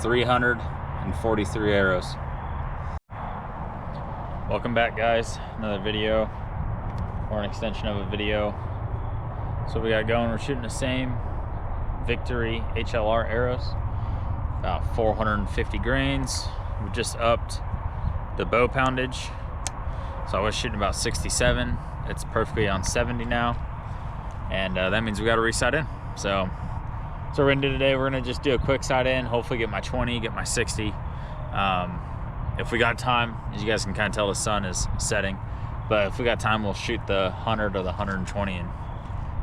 343 arrows. Welcome back, guys. Another video, or an extension of a video. So we got going, we're shooting the same Victory HLR arrows, about 450 grains. We just upped the bow poundage. So I was shooting about 67. It's perfectly on 70 now. And that means we got to re-sight in. So we're gonna do today, we're gonna just do a quick sight in, hopefully get my 20, get my 60. If we got time, as you guys can kind of tell, the sun is setting. But if we got time, we'll shoot the 100 or the 120 and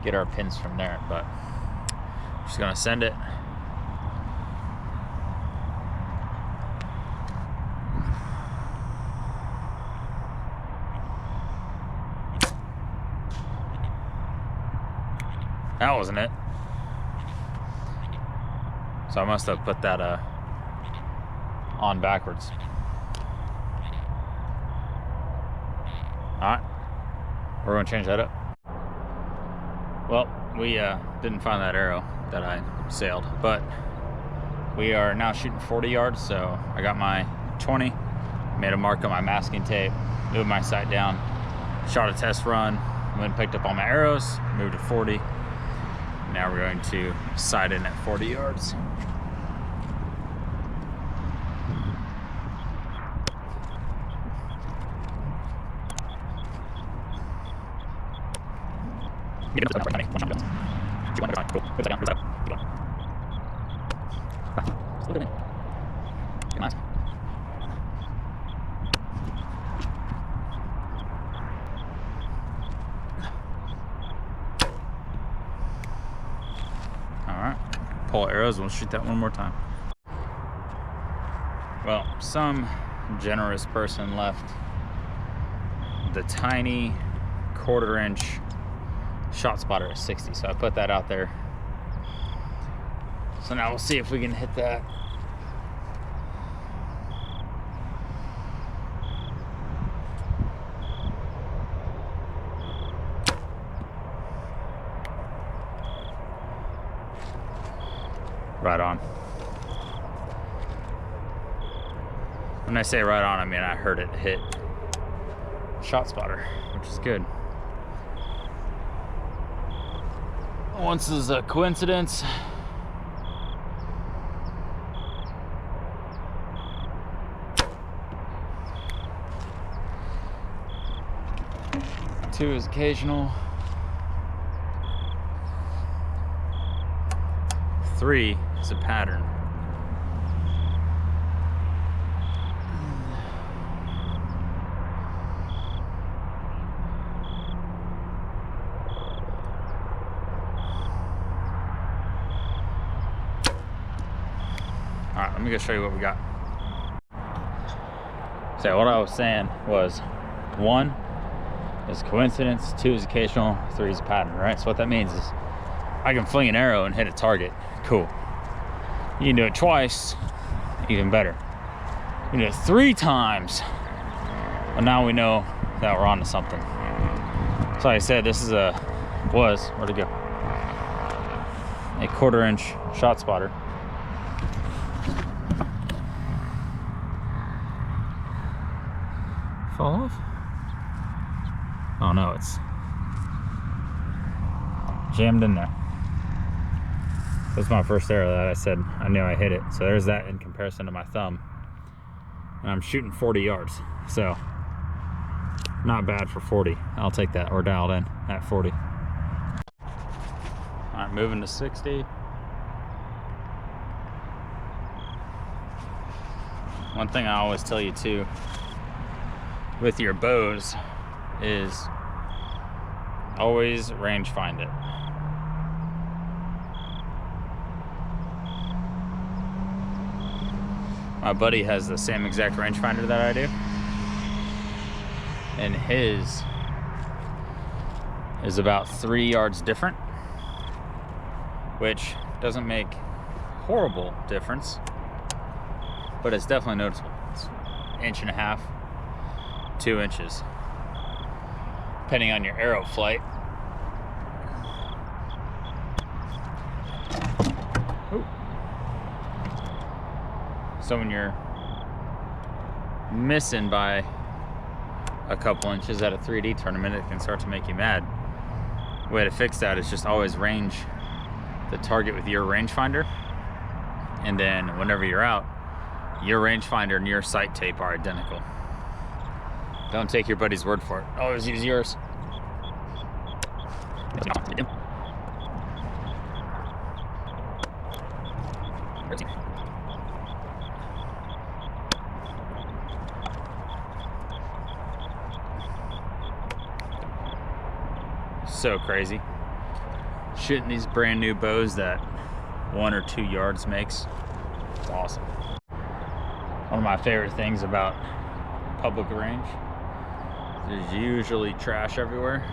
get our pins from there. But just gonna send it. That wasn't it. So I must have put that on backwards. All right, we're gonna change that up. Well, we didn't find that arrow that I sailed, but we are now shooting 40 yards. So I got my 20, made a mark on my masking tape, moved my sight down, shot a test run, went and picked up all my arrows, moved to 40. Now we're going to sight in at 40 yards. Alright, pull arrows, we'll shoot that one more time. Well, some generous person left the tiny 1/4 inch shot spotter at 60, so I put that out there. So now we'll see if we can hit that. Right on. When I say right on, I mean I heard it hit shot spotter, which is good. Once is a coincidence. Two is occasional. 3 is a pattern. All right, let me go show you what we got. So what I was saying was 1 is coincidence, 2 is occasional, 3 is a pattern, right? So what that means is I can fling an arrow and hit a target. Cool. You can do it twice, even better. You can do it 3 times. Well, now we know that we're onto something. So like I said, this is where'd it go? A 1/4 inch shot spotter. Fall off? Oh no, it's jammed in there. That's my first arrow that I said I knew I hit it. So there's that in comparison to my thumb. And I'm shooting 40 yards. So not bad for 40. I'll take that. We're dialed in at 40. All right, moving to 60. One thing I always tell you too with your bows is always range find it. My buddy has the same exact rangefinder that I do, and his is about 3 yards different, which doesn't make horrible difference, but it's definitely noticeable. It's 1.5 inches, 2 inches, depending on your arrow flight. Ooh. So when you're missing by a couple inches at a 3D tournament, it can start to make you mad. The way to fix that is just always range the target with your rangefinder, and then whenever you're out, your rangefinder and your sight tape are identical. Don't take your buddy's word for it. Always use yours. So crazy. Shooting these brand new bows that 1 or 2 yards makes. It's awesome. One of my favorite things about public range, there's usually trash everywhere.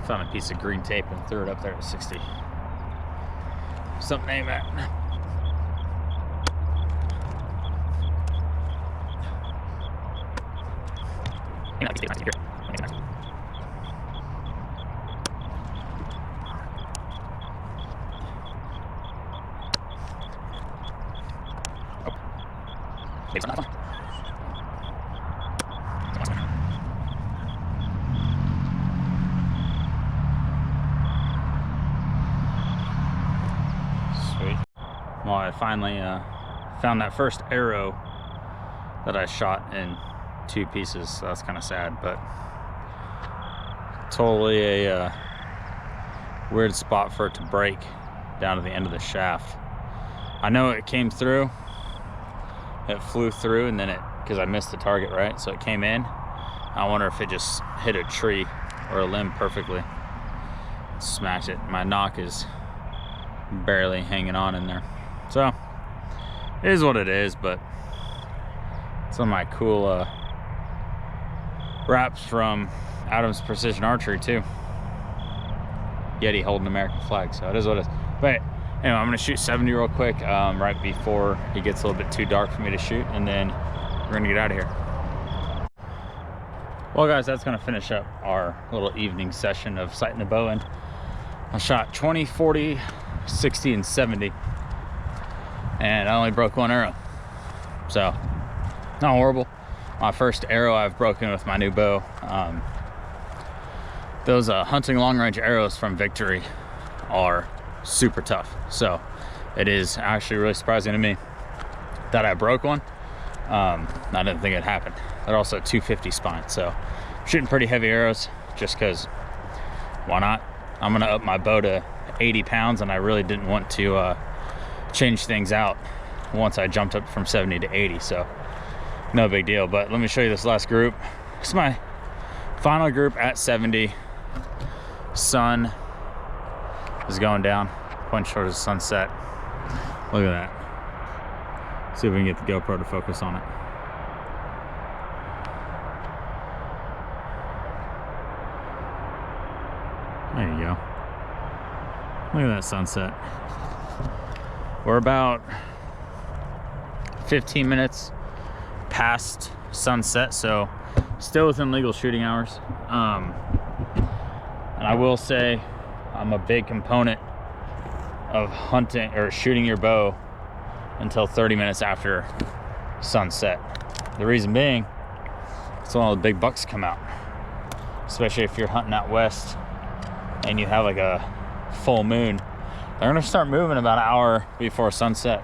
Found a piece of green tape and threw it up there at 60. Something to aim at. Sweet. Well, I finally found that first arrow that I shot in 2 pieces, so that's kind of sad, but totally a weird spot for it to break down to the end of the shaft. I know it came through, it flew through, and then because I missed the target, right? So it came in. I wonder if it just hit a tree or a limb perfectly. Smash it. My knock is barely hanging on in there. So it is what it is, but it's one of my cool wraps from Adams Precision Archery too. Yeti holding American flag, so it is what it is. But anyway, I'm gonna shoot 70 real quick right before it gets a little bit too dark for me to shoot, and then we're gonna get out of here. Well guys, that's gonna finish up our little evening session of sighting the bow in. I shot 20, 40, 60, and 70, and I only broke 1 arrow. So, not horrible. My first arrow I've broken with my new bow. Those hunting long range arrows from Victory are super tough. So it is actually really surprising to me that I broke one. I didn't think it happened. They're also 250 spine, so I'm shooting pretty heavy arrows just because why not? I'm gonna up my bow to 80 pounds, and I really didn't want to change things out once I jumped up from 70 to 80, so no big deal. But let me show you this last group. This is my final group at 70. Sun is going down, pointing towards the sunset. Look at that. See if we can get the GoPro to focus on it. There you go. Look at that sunset. We're about 15 minutes past sunset, so still within legal shooting hours. And I will say I'm a big component of hunting or shooting your bow until 30 minutes after sunset. The reason being, it's when all the big bucks come out, especially if you're hunting out west and you have like a full moon. They're gonna start moving about an hour before sunset.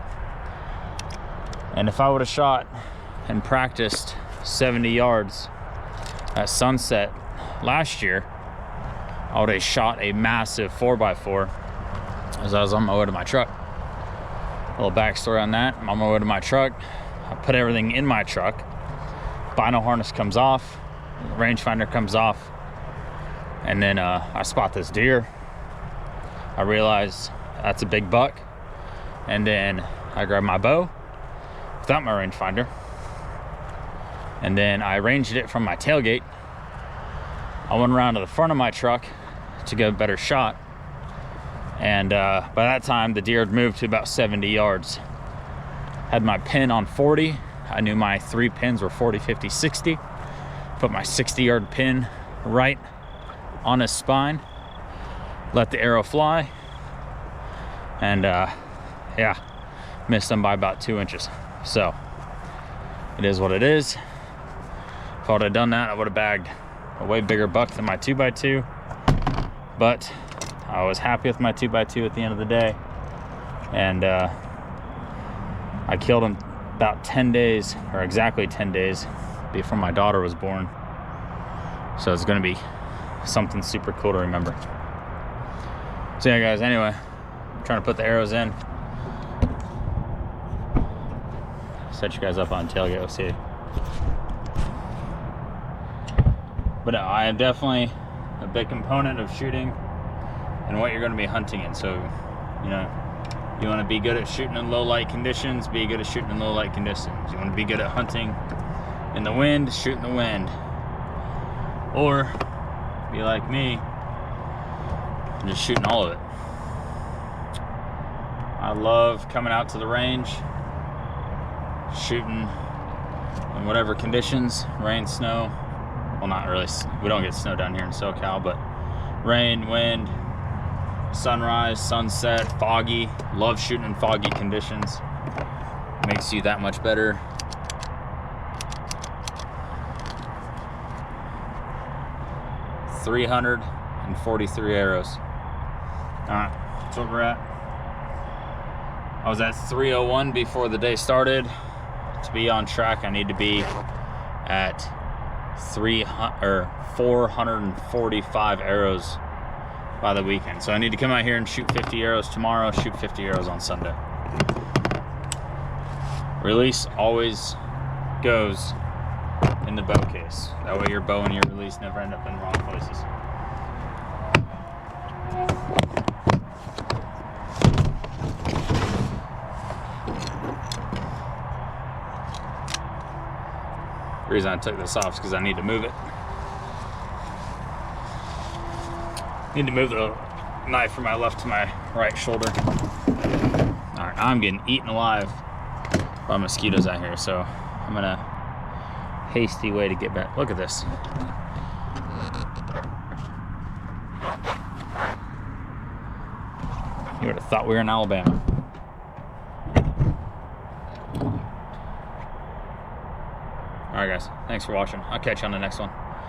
And if I would have shot and practiced 70 yards at sunset last year, I would have shot a massive 4x4 as I was on my way to my truck. A little backstory on that. I'm on my way to my truck. I put everything in my truck. Bino harness comes off, rangefinder comes off, and then I spot this deer. I realize that's a big buck, and then I grab my bow without my rangefinder, and then I ranged it from my tailgate. I went around to the front of my truck to get a better shot, and by that time the deer had moved to about 70 yards. Had my pin on 40. I knew my 3 pins were 40, 50, 60. Put my 60-yard pin right on his spine, let the arrow fly, and yeah, missed them by about 2 inches. So it is what it is. If I would have done that, I would have bagged a way bigger buck than my 2x2, but I was happy with my 2x2 at the end of the day. And I killed him about 10 days, or exactly 10 days before my daughter was born. So it's gonna be something super cool to remember. So yeah, guys, anyway, I'm trying to put the arrows in. Set you guys up on tailgate, we'll see. But no, I am definitely a big component of shooting and what you're gonna be hunting in. So, you know, you wanna be good at shooting in low light conditions, be good at shooting in low light conditions. You wanna be good at hunting in the wind, shoot in the wind. Or be like me, and just shooting all of it. I love coming out to the range, shooting in whatever conditions, rain, snow. Well, not really, we don't get snow down here in SoCal, but rain, wind, sunrise, sunset, foggy. Love shooting in foggy conditions. Makes you that much better. $343 arrows. All right, that's what we're at. I was at 301 before the day started. To be on track, I need to be at 445 arrows by the weekend. So I need to come out here and shoot 50 arrows tomorrow, shoot 50 arrows on Sunday. Release always goes in the bow case. That way your bow and your release never end up in the wrong places. The reason I took this off is because I need to move it. Need to move the knife from my left to my right shoulder. All right, I'm getting eaten alive by mosquitoes out here, so I'm gonna hasty way to get back. Look at this. You would have thought we were in Alabama. All right, guys, thanks for watching. I'll catch you on the next one.